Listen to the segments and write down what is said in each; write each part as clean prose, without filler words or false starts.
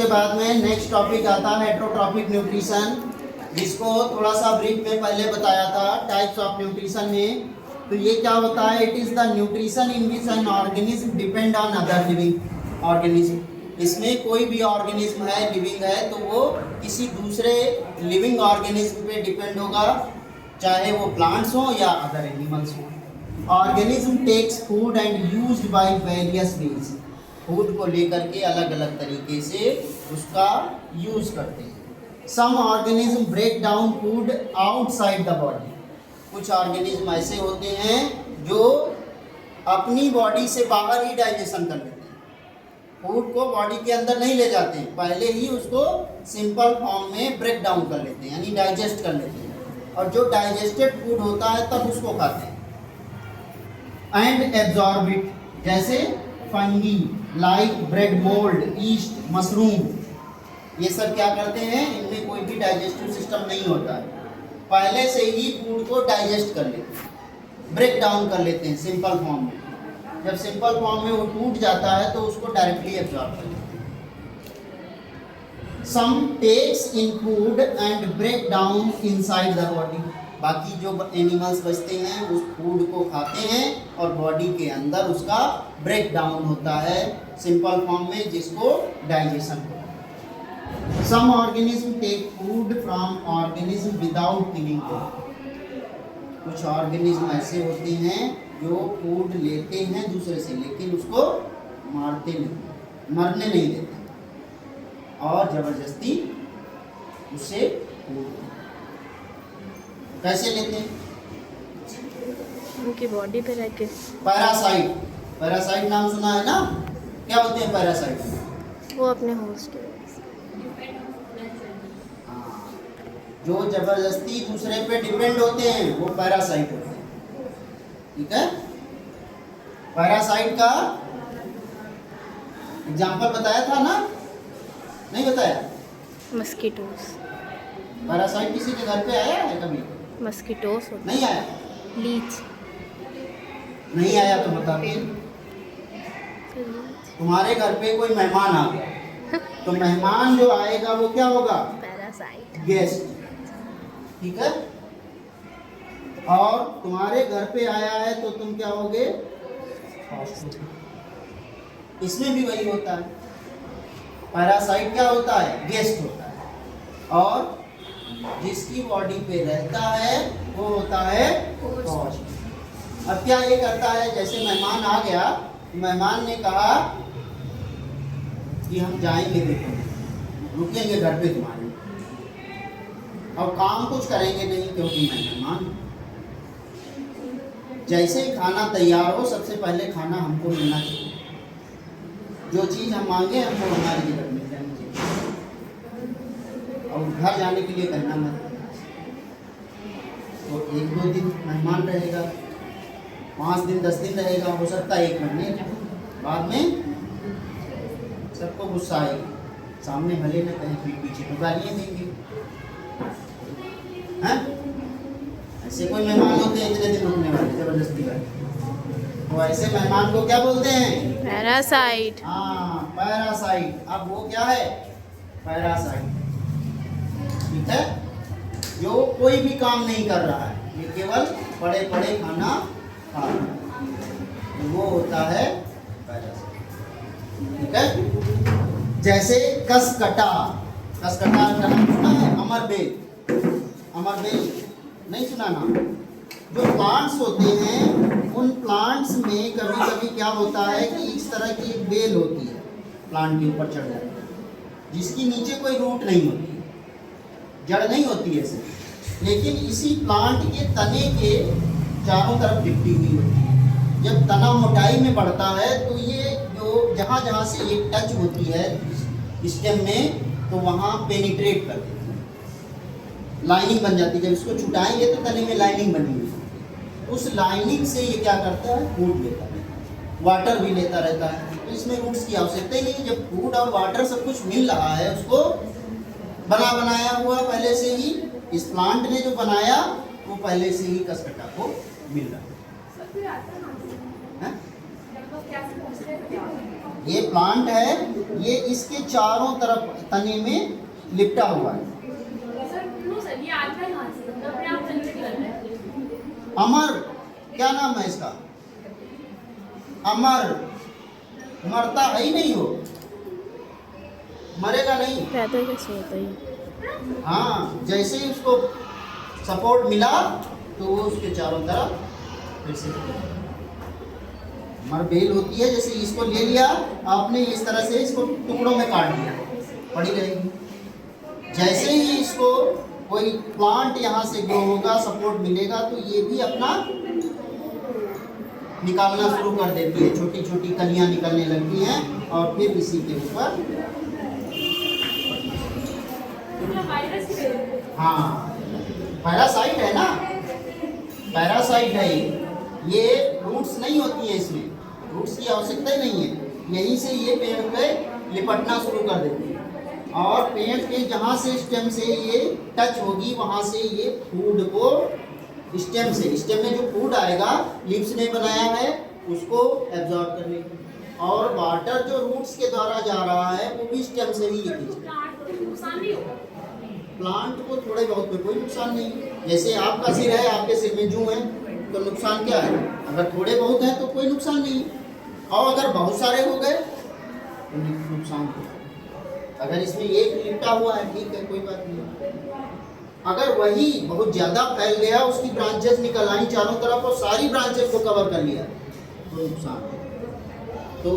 उसके बाद में नेक्स्ट टॉपिक आता है हेटेरोट्रॉफिक न्यूट्रिशन, जिसको थोड़ा सा ब्रीफ में पहले बताया था टाइप्स ऑफ न्यूट्रिशन में। तो ये क्या होता है? It is the nutrition in which an organism depend on other living organism. इसमें कोई भी ऑर्गेनिज्म है, लिविंग है, तो वो किसी दूसरे लिविंग ऑर्गेनिज्म पे डिपेंड होगा, चाहे वो प्लांट्स हो या अदर एनिमल्स हो। Organism takes food and used by various means. Food को लेकर के अलग अलग तरीके से उसका यूज करते हैं। Some organism break down food outside the body. कुछ ऑर्गेनिज्म ऐसे होते हैं जो अपनी बॉडी से बाहर ही डाइजेशन कर लेते हैं, फूड को बॉडी के अंदर नहीं ले जाते हैं, पहले ही उसको सिंपल फॉर्म में ब्रेक डाउन कर लेते हैं, यानी डाइजेस्ट कर लेते हैं, और जो डाइजेस्टेड फूड होता है तब उसको खाते हैं। एंड एब्जॉर्ब इट, जैसे fungi like bread mould, east, mushroom, ये सब क्या करते हैं? इनमें कोई भी डाइजेस्टिव सिस्टम नहीं होता है, पहले से ही फूड को डाइजेस्ट कर लेते हैं, ब्रेक डाउन कर लेते हैं सिंपल फॉर्म में। जब सिंपल फॉर्म में वो टूट जाता है तो उसको डायरेक्टली एब्जॉर्ब कर लेते हैं। Some take in food and break down inside the body. बाकी जो एनिमल्स बचते हैं उस फूड को खाते हैं और बॉडी के अंदर उसका ब्रेक डाउन होता है सिंपल फॉर्म में, जिसको डाइजेशन होता है। Some organism take food from organism without killing it. कुछ ऑर्गेनिज्म ऐसे होते हैं जो फूड लेते हैं दूसरे से, लेकिन उसको मारते नहीं, मरने नहीं देते और ज़बरदस्ती उससे फूड कैसे लेते हैं? उनकी बॉडी पे रह के। पैरासाइट, पैरासाइट नाम सुना है ना? क्या होते हैं पैरासाइट? वो अपने होस्ट जो जबरदस्ती दूसरे पे डिपेंड होते हैं वो पैरासाइट होते हैं। ठीक है, पैरासाइट का एग्जाम्पल बताया था ना? नहीं बताया? मस्कीटोस। पैरासाइट किसी के घर पे आया है कभी? मस्कीटोस होता नहीं आया? लीच। नहीं आया तो बताते। तुम्हारे घर पे कोई मेहमान आ गया तो मेहमान जो आएगा वो क्या होगा? Parasite, guest. ठीक है, और तुम्हारे घर पे आया है तो तुम क्या होगे? इसमें भी वही होता है, पैरासाइट क्या होता है? गेस्ट होता है, और जिसकी बॉडी पे रहता है वो होता है होस्ट। अब क्या ये करता है, जैसे मेहमान आ गया, मेहमान ने कहा कि हम जाएंगे, देखो रुकेंगे घर पे तुम्हारे, और काम कुछ करेंगे नहीं क्योंकि मैं मेहमान हूं। जैसे ही खाना तैयार हो सबसे पहले खाना हमको मिलना चाहिए, जो चीज़ हम मांगे हमको हमारी जगह मिल जानी चाहिए, और घर जाने के लिए कहना मत। तो 1-2 दिन मेहमान रहेगा, 5 दिन 10 दिन रहेगा, हो सकता है 1 महीने, बाद में सबको गुस्सा आएगा, सामने भले न कहीं पीठ पीछे तो गालियाँ देंगे। हैं? ऐसे कोई मेहमान होते हैं इतने दिन रुकने वाले जबरदस्ती वाले, तो ऐसे मेहमान को क्या बोलते हैं? पैरासाइट। हाँ, पैरासाइट। अब वो क्या है? पैरासाइट। ठीक है, जो कोई भी काम नहीं कर रहा है, ये केवल पड़े पड़े खाना खा रहा है, तो वो होता है पैरासाइट। ठीक है, जैसे कसकटा। कसकटा का नाम सुना है? अमरबेल। अमरबेल नहीं सुना ना? जो प्लांट्स होते हैं उन प्लांट्स में कभी कभी क्या होता है कि इस तरह की एक बेल होती है, प्लांट के ऊपर चढ़ जाती है, जिसकी नीचे कोई रूट नहीं होती, जड़ नहीं होती है सिर्फ, लेकिन इसी प्लांट के तने के चारों तरफ लिपटी हुई होती है। जब तना मोटाई में बढ़ता है तो ये जो जहाँ जहाँ से ये टच होती है स्टेम में, तो वहाँ पेनिट्रेट कर देती है, लाइनिंग बन जाती है। जब इसको छुटाएंगे तो तने में लाइनिंग बनी हुई है, उस लाइनिंग से ये क्या करता है? फूड लेता है, वाटर भी लेता रहता है, तो इसमें रूट्स की आवश्यकता ही नहीं। जब फूड और वाटर सब कुछ मिल रहा है, उसको बनाया हुआ पहले से ही, इस प्लांट ने जो बनाया वो पहले से ही कसकटा को मिल रहा है। ये प्लांट है, ये इसके चारों तरफ तने में लिपटा हुआ है। अमर, क्या नाम है इसका? अमर, मरता है ही नहीं वो, मरेगा नहीं। पैदा कैसे होता है? हाँ, जैसे ही उसको सपोर्ट मिला तो वो उसके चारों तरफ फिर से मर बेल होती है। जैसे इसको ले लिया आपने, इस तरह से इसको टुकड़ों में काट दिया, पड़ी रहेगी। जैसे ही इसको कोई प्लांट यहाँ से ग्रो होगा, सपोर्ट मिलेगा, तो ये भी अपना निकालना शुरू कर देती है, छोटी छोटी कलियाँ निकलने लगती हैं और फिर इसी के ऊपर, हाँ पैरासाइट है ना, पैरासाइट है ये रूट्स नहीं होती है इसमें, रूट्स की आवश्यकता ही नहीं है। यहीं से ये पेड़ पे लिपटना शुरू कर देती है और पेड़ के जहाँ से स्टेम से ये टच होगी वहाँ से ये फूड को स्टेम से, स्टेम में जो फूड आएगा लीव्स ने बनाया है उसको एब्जॉर्ब कर लेगी और वाटर जो रूट्स के द्वारा जा रहा है वो भी स्टेम से ही खींचेगा। प्लांट को थोड़े बहुत में कोई नुकसान नहीं। जैसे आपका सिर है, आपके सिर में जूं है, तो नुकसान क्या है? अगर थोड़े बहुत हैं तो कोई नुकसान नहीं, और अगर बहुत सारे हो गए तो नुकसान हो। अगर इसमें एक लिपटा हुआ है ठीक है, कोई बात नहीं। अगर वही बहुत ज़्यादा फैल गया, उसकी ब्रांचेस निकल आई चारों तरफ और सारी ब्रांचेस को कवर कर लिया तो नुकसान है। तो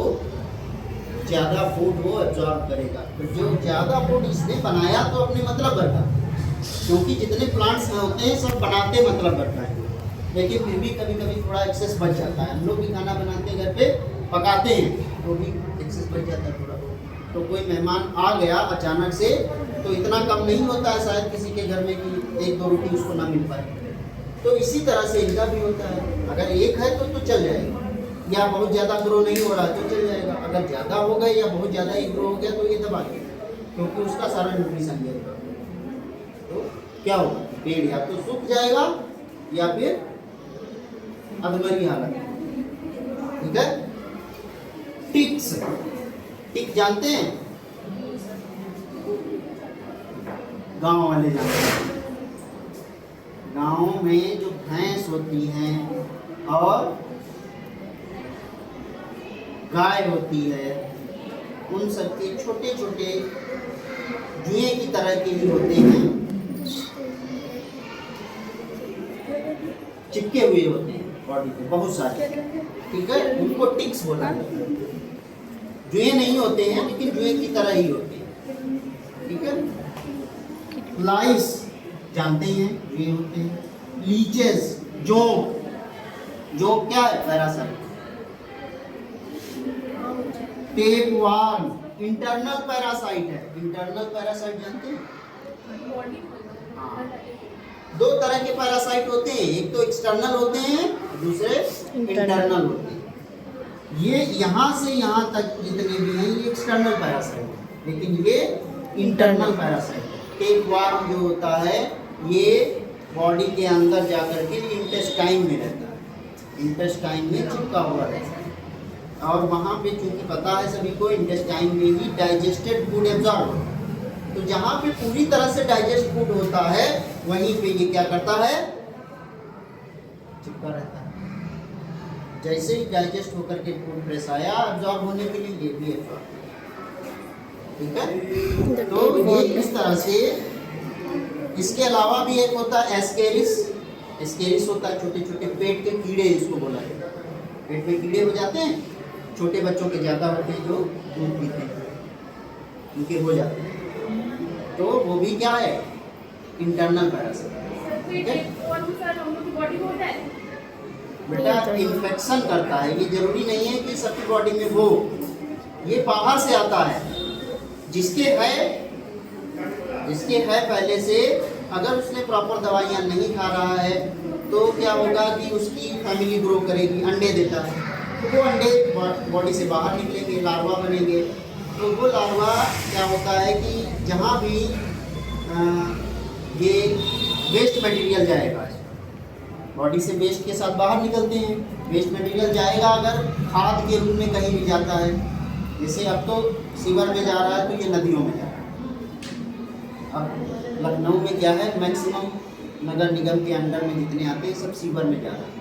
ज़्यादा फूड वो एब्जॉर्ब करेगा। तो जो ज़्यादा फूड इसने बनाया तो अपने मतलब भर का, क्योंकि जितने प्लांट्स में होते हैं सब बनाते मतलब भरता है, लेकिन फिर भी कभी कभी थोड़ा एक्सेस बच जाता है। हम लोग भी खाना बनाते हैं घर पे, पकाते हैं तो भी एक्सेस बच जाता है थोड़ा। तो कोई मेहमान आ गया अचानक से तो इतना कम नहीं होता है शायद किसी के घर में कि एक दो रोटी उसको ना मिल पाए। तो इसी तरह से इनका भी होता है, अगर एक है तो चल जाएगा, या बहुत ज़्यादा ग्रो नहीं हो रहा तो चल जाएगा। अगर ज़्यादा हो गए या बहुत ज़्यादा ही ग्रो हो गया तो ये दबा देगा, क्योंकि उसका सारा न्यूट्रिशन गया। तो क्या होगा? पेड़ या तो सूख जाएगा या फिर अधमरी हालत। ठीक है। टिक्स, टिक जानते हैं? गांव वाले जानते हैं। गांव में जो भैंस होती हैं और गाय होती है, उन सबके छोटे छोटे जुए की तरह के भी होते हैं, चिपके हुए होते हैं बॉडी पे बहुत सारे। ठीक है, उनको टिक्स बोला है। जुए नहीं होते हैं लेकिन जुए की तरह ही होते हैं। ठीक है। फ्लाइस जानते हैं, जुए होते हैं। लीचेस, जोंक, जोंक क्या है? पैरासाइट। टेपवार्म इंटरनल पैरासाइट है। इंटरनल पैरासाइट जानते हैं? हाँ, दो तरह के पैरासाइट होते हैं, एक तो एक्सटर्नल होते हैं, दूसरे इंटरनल होते हैं। ये यहाँ से यहाँ तक जितने भी हैं ये एक्सटर्नल पैरासाइट है, लेकिन ये इंटरनल पैरासाइट है। टेपवार्म जो होता है ये बॉडी के अंदर जाकर के इंटेस्टाइन में रहता है, इंटेस्टाइन में चिपका हुआ रहता है और वहाँ पे चूँकि पता है सभी को इंटेस्टाइन में ही डाइजेस्टेड फूड एब्जॉर्ब होता है। तो जहाँ पे पूरी तरह से डाइजेस्ट फूड होता है वहीं पे ये क्या करता है? चिपका रहता है। जैसे ही डाइजेस्ट होकर के फूड फ्रेश आया एब्जॉर्ब होने के लिए, ये भी एब्जॉर्ब। ठीक है। तो ये इस तरह से। इसके अलावा भी एक होता है एस्केरिस। एस्केरिस होता है छोटे छोटे पेट के कीड़े, इसको बोला जाता है। पेट में कीड़े हो जाते हैं, छोटे बच्चों के ज़्यादा होते हैं जो दूध पीते हैं, उनके हो जाते हैं। तो वो भी क्या है? Internal parasite. ठीक है बेटा, इन्फेक्शन करता है, ये जरूरी नहीं है कि सबकी बॉडी में हो, ये बाहर से आता है। जिसके है पहले से, अगर उसने प्रॉपर दवाइयाँ नहीं खा रहा है तो क्या होगा कि उसकी फैमिली ग्रो करेगी, अंडे देता है तो वो अंडे बॉडी से बाहर निकलेंगे, लार्वा बनेंगे। तो वो लार्वा क्या होता है कि जहाँ भी ये वेस्ट मटेरियल जाएगा, बॉडी से वेस्ट के साथ बाहर निकलते हैं, वेस्ट मटेरियल जाएगा, अगर खाद के रूप में कहीं भी जाता है जैसे अब तो सीवर में जा रहा है तो ये नदियों में जा रहा है। अब लखनऊ में क्या है, मैक्सिमम नगर निगम के अंडर में जितने आते हैं सब सीवर में जा रहा है।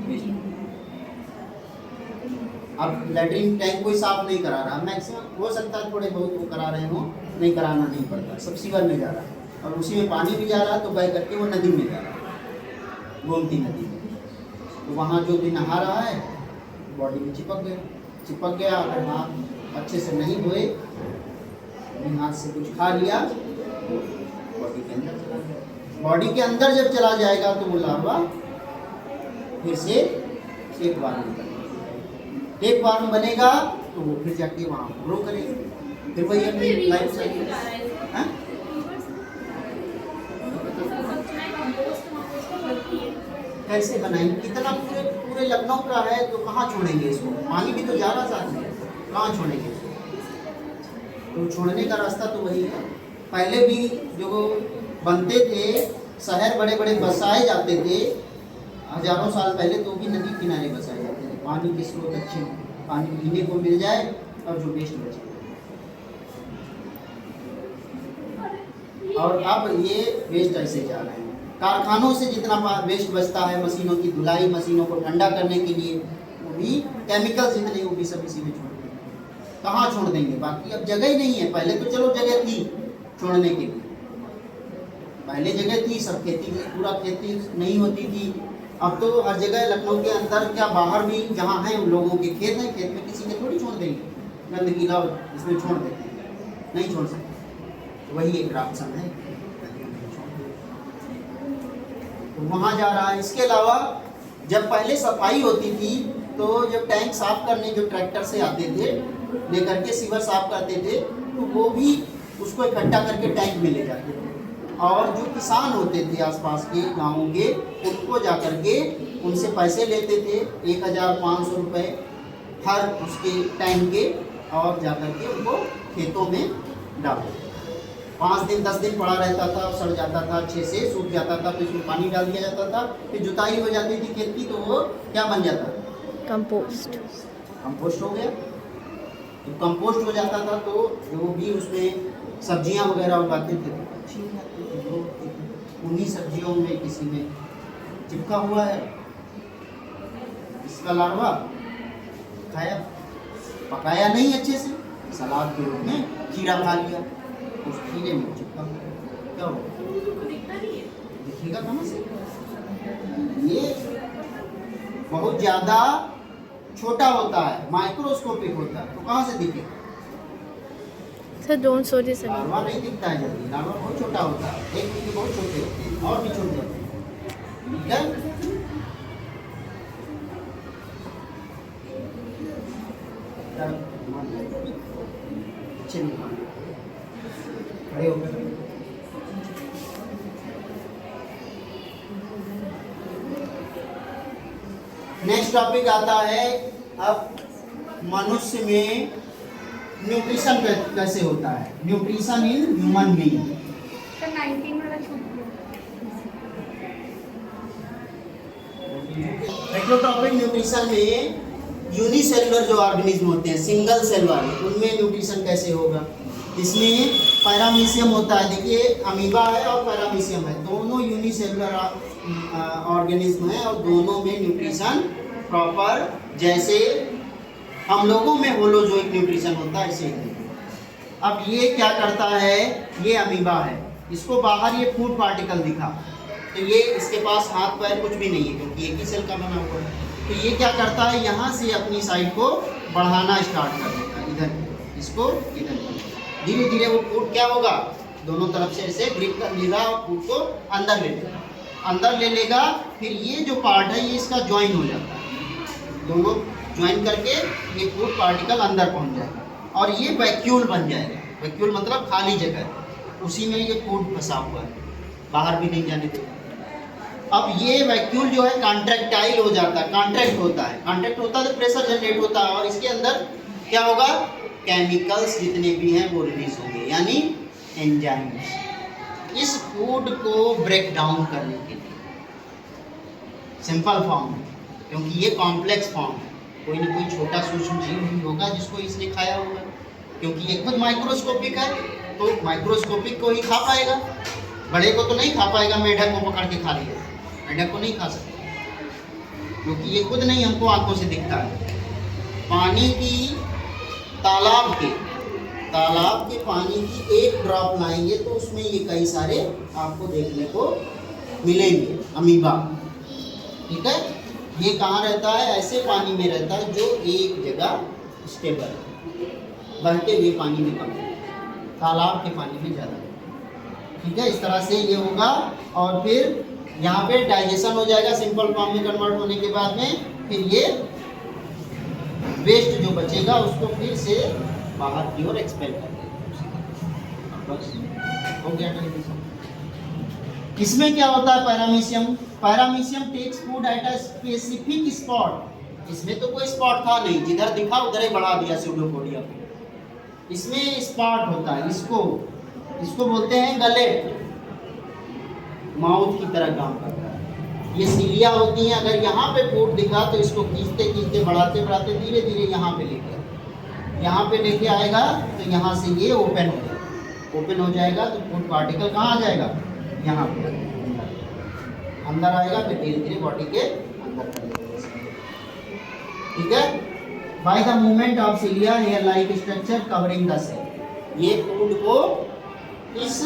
अब लैट्रिन टैंक कोई साफ नहीं करा रहा, मैक्सिमम हो सकता है थोड़े बहुत वो करा रहे हो, नहीं कराना नहीं पड़ता, सब सीवर में जा रहा है। और उसी में पानी भी जा रहा है तो बह करके वो नदी में जा रहा है, गोमती नदी में। तो वहाँ जो भी नहा रहा है बॉडी में चिपक गया। अगर हाथ अच्छे से नहीं धोए, हाथ से कुछ खा लिया तो बॉडी के अंदर चला गया। बॉडी के अंदर जब चला जाएगा तो वो लार्वा फिर से एक बार में बनेगा तो वो फिर जाके वहाँ ग्रो करेगा, फिर वही अपनी लाइफ साइकिल। कैसे बनाएंगे? कितना पूरे लखनऊ का है तो कहाँ छोड़ेंगे इसको? पानी भी तो जा रहा साथ में, कहाँ छोड़ेंगे इसको? तो छोड़ने का रास्ता तो वही है। पहले भी जो बनते थे शहर, बड़े बड़े बसाए जाते थे हजारों साल पहले, तो भी नदी किनारे बसाए जाते थे। पानी के स्रोत अच्छे, पानी पीने को मिल जाए और जो वेस्ट बचे। और अब ये वेस्ट ऐसे जा रहे हैं कारखानों से, जितना वेस्ट बचता है मशीनों की धुलाई, मशीनों को ठंडा करने के लिए, वो भी केमिकल्स जितने वो भी सब इसी में छोड़ देंगे। कहाँ छोड़ देंगे? बाकी अब जगह ही नहीं है। पहले तो चलो जगह थी छोड़ने के लिए, पहले जगह थी, सब खेती, पूरा खेती नहीं होती थी। अब तो हर जगह लखनऊ के अंदर क्या बाहर भी जहाँ हैं लोगों के खेत हैं, खेत में किसी के थोड़ी छोड़ देंगे गंदगी, लाओ इसमें छोड़ देते हैं, नहीं छोड़ सकते। वही एक राक्षस है, तो वहाँ जा रहा है। इसके अलावा जब पहले सफाई होती थी तो जब टैंक साफ करने जो ट्रैक्टर से आते थे लेकर के सीवर साफ करते थे, तो वो भी उसको इकट्ठा करके टैंक में ले जाते थे। और जो किसान होते थे आसपास के गाँवों के, उनको जा कर के उनसे पैसे लेते थे 1500 रुपये हर उसके टैंक के, और जा कर के उनको खेतों में डालते थे। 5 दिन 10 दिन पड़ा रहता था, सड़ जाता था, अच्छे से सूख जाता था, फिर उसमें पानी डाल दिया जाता था, फिर जुताई हो जाती थी खेत की, तो वो क्या बन जाता था? कंपोस्ट हो गया। तो कंपोस्ट हो जाता था तो जो भी उसमें सब्जियां वगैरह उगाते थे तो अच्छी हो जाती थी। तो उन्हीं सब्जियों में किसी में चिपका हुआ है, इसका लार्वा खाया, पकाया नहीं अच्छे से, सलाद के रूप में खीरा खा लिया, उस खीरे में चिपका हुआ, क्या होगा? दिखेगा कहाँ से? ये बहुत ज़्यादा छोटा होता है, माइक्रोस्कोपिक होता है, तो कहाँ से दिखेगा? Sir don't so this. Larva नहीं दिखता है जल्दी, लार्वा बहुत छोटा होता है, एक मिनट बहुत छोटे होते हैं और भी छोटे होते हैं, ठीक है? अच्छे खड़े होकर नेक्स्ट टॉपिक आता है अब मनुष्य में न्यूट्रिशन कैसे होता है, nutrition in human being. Topic nutrition में यूनिसेलुलर जो ऑर्गेनिज्म होते हैं, सिंगल सेल वाले, उनमें न्यूट्रिशन कैसे होगा? इसमें पैरामीशियम होता है। देखिए अमीबा है और पैरामीशियम है, दोनों यूनिसेलुलर ऑर्गेनिज्म है और दोनों में न्यूट्रिशन प्रॉपर, जैसे हम लोगों में होलोजोइक न्यूट्रिशन होता है ऐसे ही। अब ये क्या करता है? ये अमीबा है, इसको बाहर ये फूड पार्टिकल दिखा, तो ये इसके पास हाथ पैर कुछ भी नहीं है क्योंकि एक ही सेल का बना हुआ है। तो ये क्या करता है? यहाँ से अपनी साइड को बढ़ाना स्टार्ट कर देता है, इधर इसको इधर, धीरे धीरे वो फूड क्या होगा, दोनों तरफ से ऐसे ग्रिप कर लेगा और फूड को अंदर ले लेगा, अंदर ले लेगा। फिर ये जो पार्ट है ये इसका ज्वाइन हो जाता है, दोनों ज्वाइन करके ये फूड पार्टिकल अंदर पहुंच जाएगा और ये वैक्यूल बन जाएगा। वैक्यूल मतलब खाली जगह, उसी में ये फूड फंसा हुआ है, बाहर भी नहीं जाने देगा। अब ये वैक्यूल जो है कॉन्ट्रैक्टाइल हो जाता है, कॉन्ट्रैक्ट होता है, कॉन्ट्रैक्ट होता है तो प्रेशर जनरेट होता है और इसके अंदर क्या होगा? केमिकल्स जितने भी हैं वो रिलीज होंगे, यानी एंजाइम्स, इस फूड को ब्रेक डाउन करने के लिए। सिंपल फॉर्म है क्योंकि ये कॉम्प्लेक्स फॉर्म है, कोई ना कोई छोटा सूक्ष्म जीव भी होगा जिसको इसने खाया होगा, क्योंकि ये खुद माइक्रोस्कोपिक है, तो माइक्रोस्कोपिक को ही खा पाएगा, बड़े को तो नहीं खा पाएगा। मेढक को पकड़ के खा लिया, मेढक को नहीं खा सकता, क्योंकि ये खुद नहीं हमको आंखों से दिखता है। पानी की तालाब के पानी की एक ड्रॉप लाएंगे तो उसमें ये कई सारे आपको देखने को मिलेंगे अमीबा। ठीक है, ये कहाँ रहता है? ऐसे पानी में रहता है जो एक जगह स्टेबल है, बहते हुए पानी में कम है, तालाब के पानी में ज़्यादा है। ठीक है, इस तरह से ये होगा। और फिर यहाँ पे डाइजेशन हो जाएगा सिंपल फॉर्म में कन्वर्ट होने के बाद में। फिर ये वेस्ट जो बचेगा उसको फिर से बाहर की ओर एक्सपेल कर देगा। बस हो गया डाइजेशन। इसमें क्या होता है? Paramecium takes food at a specific spot. इसमें तो कोई स्पॉट था नहीं, जिधर दिखा उधर ही बढ़ा दिया स्यूडोपोडिया को। इसमें स्पॉट होता है, इसको बोलते हैं गलेट, माउथ की तरह काम करता है। ये सीलिया होती हैं, अगर यहाँ पे फूड दिखा तो इसको खींचते बढ़ाते धीरे धीरे यहाँ पे लेके आएगा, तो यहाँ से ये ओपन हो जाएगा तो फूड पार्टिकल कहाँ आ जाएगा? यहाँ पे अंदर आएगा, फिर धीरे धीरे बॉडी के अंदर कर देगा। ठीक है, by the movement of cilia hair like structure covering the cell. ये फूड को इस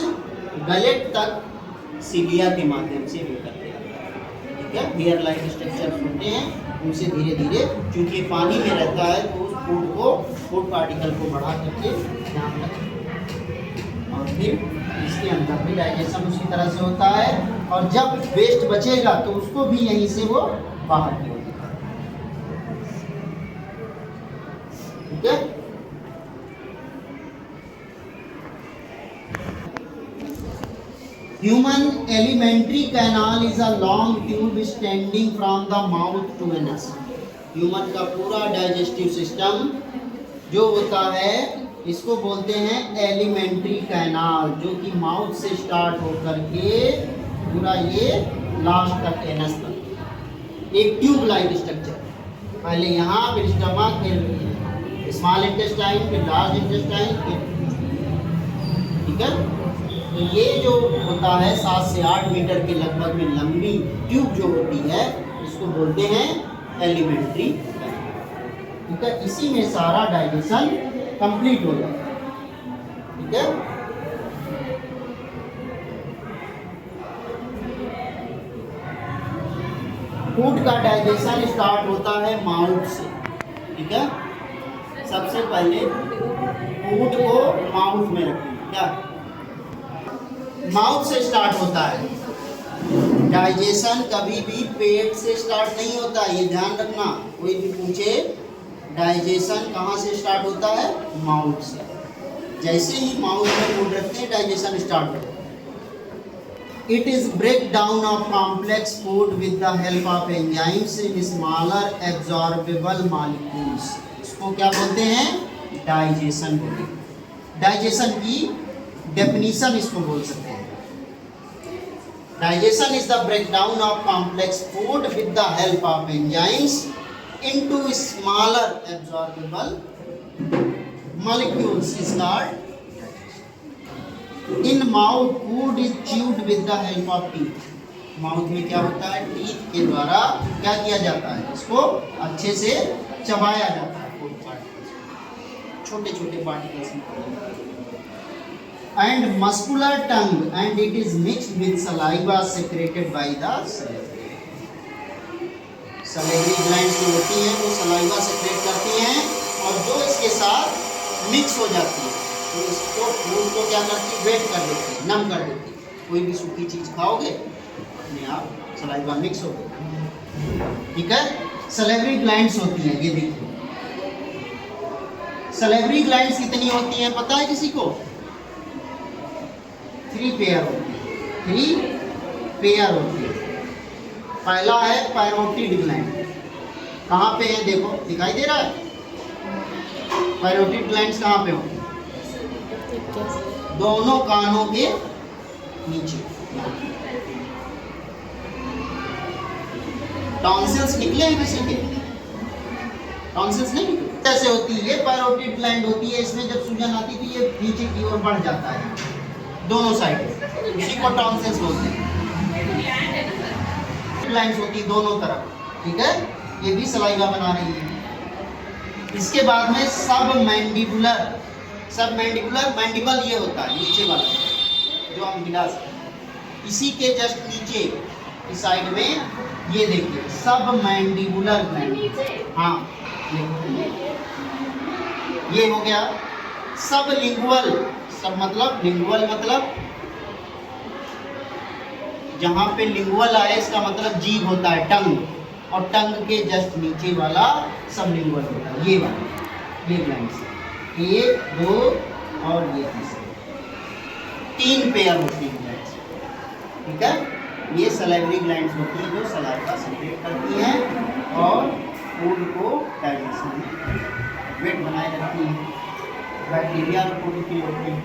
गलेट तक सीलिया के माध्यम से वे करते हैं। ठीक है, हेयर लाइक स्ट्रक्चर होते हैं, उनसे धीरे धीरे, क्योंकि पानी में रहता है तो उस फूड पार्टिकल को बढ़ा करके यहाँ तक, और फिर इसके अंदर भी डाइजेशन उसी तरह से होता है। और जब वेस्ट बचेगा तो उसको भी यहीं से वो बाहर की ओर निकालता है। ठीक है, Human alimentary canal is a long tube extending from the mouth to anus. Human का पूरा डाइजेस्टिव सिस्टम जो होता है इसको बोलते हैं एलिमेंट्री कैनाल, जो कि माउथ से स्टार्ट होकर के पूरा ये लास्ट तक एनस तक एक ट्यूब लाइक स्ट्रक्चर। पहले यहाँ, फिर स्टमक, फिर स्मॉल इंटेस्टाइन, फिर लार्ज इंटेस्टाइन, फिर। ठीक है, तो ये जो होता है 7 से 8 मीटर के लगभग में लंबी ट्यूब जो होती है, इसको बोलते हैं एलिमेंट्री। ठीक है, इसी में सारा डाइजेशन कंप्लीट हो जाता है। ठीक है, फूड का डाइजेशन स्टार्ट होता है माउथ से। ठीक है, सबसे पहले फूड को माउथ में रखें। क्या माउथ से स्टार्ट होता है डाइजेशन, कभी भी पेट से स्टार्ट नहीं होता, ये ध्यान रखना। कोई भी पूछे डाइजेशन कहाँ से स्टार्ट होता है? माउथ से। जैसे ही माउथ में फूड रखते हैं डाइजेशन स्टार्ट होता है। It is break down of complex food with the help of enzymes in smaller absorbable molecules. इसको क्या बोलते हैं? डाइजेशन बोलते हैं। डाइजेशन की डेफिनेशन इसको बोल सकते हैं। Digestion is the breakdown of complex food with the help of enzymes into smaller absorbable molecules is called. In mouth food is chewed with the help of teeth. Mouth में क्या होता है? Teeth के द्वारा क्या किया जाता है? इसको अच्छे से चबाया जाता है। फूड पार्टिकल्स, छोटे छोटे particles. And muscular tongue and it is mixed with saliva secreted by the salivary. Salivary glands जो होती हैं वो saliva secrete करती हैं और जो इसके साथ मिक्स हो जाती है तो इसको फूड को क्या करती है? वेट कर देती है, नम कर देती है। कोई भी सूखी चीज खाओगे अपने आप सलाइवा मिक्स हो गई। ठीक है, सलेवरी ग्लैंड्स होती हैं, ये देखिए। सलेवरी ग्लैंड्स कितनी होती हैं पता है किसी को? 3 पेयर होती है। 3 पेयर होती है। पहला है पैरोटिड ग्लैंड। कहाँ पे है? देखो दिखाई दे रहा है? पैरोटिड ग्लैंड्स कहाँ पे होती है? दोनों कानों के नीचे। टॉन्सिल्स निकले हैं किसी के? टॉन्सिल्स नहीं निकले। कैसे होती है, ये पैरोटिड ग्लैंड होती है, इसमें जब सूजन आती है तो ये नीचे की ओर बढ़ जाता है दोनों साइड, उसी को टॉन्सिल्स बोलते हैं। ग्लैंड्स होती है दोनों तरफ, ठीक है, ये भी सलाइवा बना रही है। इसके बाद में सब मैंडिबुलर, मैंडिबल ये होता है नीचे वाला जो हम गिला सकते हैं, इसी के जस्ट नीचे इस साइड में ये देखिए सब मैंडिबुलर ग्लैंड, हाँ ये हो गया। सब लिंगुअल, सब मतलब लिंगुअल मतलब जहाँ पे लिंगुअल आए इसका मतलब जीभ होता है, टंग, और टंग के जस्ट नीचे वाला सब लिंगुअल होता है, ये वाला, ये ग्लैंड्स, 1 2 और ये तीसरे, 3 पेयर होती है ग्लैंड्स, ठीक है। ये सलाइवरी ग्लैंड्स होती है जो सलाइवा सेक्रेट करती हैं और फूड को डाइजेशन में वेट बनाए रखती है, बैक्टीरिया और फूड की होती है।